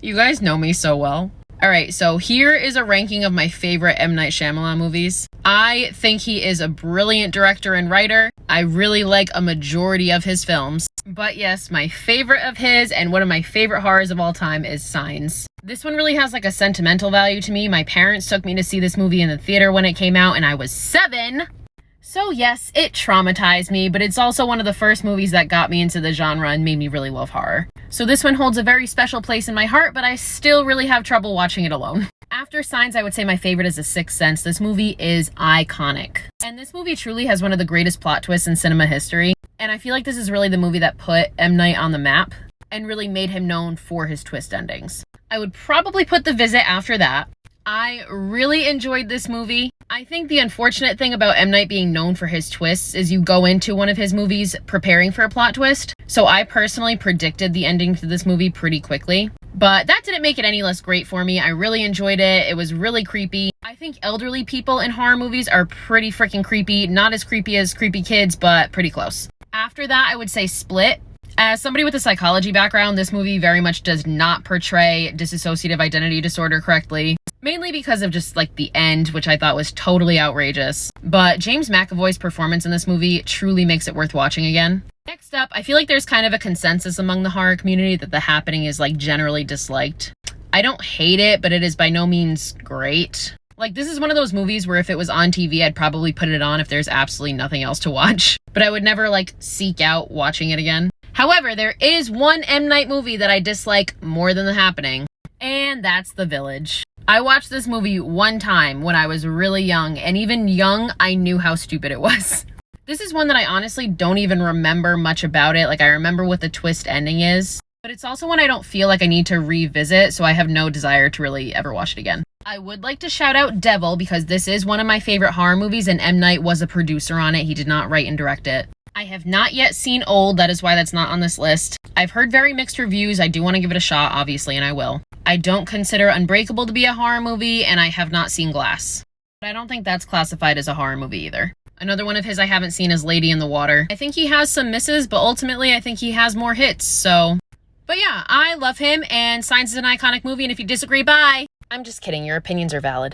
You guys know me so well. Alright, so here is a ranking of my favorite M. Night Shyamalan movies. I think he is a brilliant director and writer. I really like a majority of his films. But yes, my favorite of his and one of my favorite horrors of all time is Signs. This one really has like a sentimental value to me. My parents took me to see this movie in the theater when it came out and I was 7. So yes, it traumatized me, but it's also one of the first movies that got me into the genre and made me really love horror. So this one holds a very special place in my heart, but I still really have trouble watching it alone. After Signs, I would say my favorite is The Sixth Sense. This movie is iconic. And this movie truly has one of the greatest plot twists in cinema history. And I feel like this is really the movie that put M. Night on the map and really made him known for his twist endings. I would probably put The Visit after that. I really enjoyed this movie. I think the unfortunate thing about M. Night being known for his twists is you go into one of his movies preparing for a plot twist. So I personally predicted the ending to this movie pretty quickly. But that didn't make it any less great for me. I really enjoyed it. It was really creepy. I think elderly people in horror movies are pretty freaking creepy. Not as creepy as creepy kids, but pretty close. After that, I would say Split. As somebody with a psychology background, this movie very much does not portray dissociative identity disorder correctly. Mainly because of just like the end, which I thought was totally outrageous. But James McAvoy's performance in this movie truly makes it worth watching again. Next up, I feel like there's kind of a consensus among the horror community that The Happening is like generally disliked. I don't hate it, but it is by no means great. Like, this is one of those movies where if it was on TV, I'd probably put it on if there's absolutely nothing else to watch. But I would never like seek out watching it again. However, there is one M. Night movie that I dislike more than The Happening, and that's The Village. I watched this movie one time when I was really young, and even young, I knew how stupid it was. This is one that I honestly don't even remember much about it. Like, I remember what the twist ending is, but it's also one I don't feel like I need to revisit, so I have no desire to really ever watch it again. I would like to shout out Devil because this is one of my favorite horror movies, and M. Night was a producer on it. He did not write and direct it. I have not yet seen Old, that is why that's not on this list. I've heard very mixed reviews. I do want to give it a shot, obviously, and I will. I don't consider Unbreakable to be a horror movie, and I have not seen Glass. But I don't think that's classified as a horror movie either. Another one of his I haven't seen is Lady in the Water. I think he has some misses, but ultimately I think he has more hits, so... But yeah, I love him, and Signs is an iconic movie, and if you disagree, bye! I'm just kidding, your opinions are valid.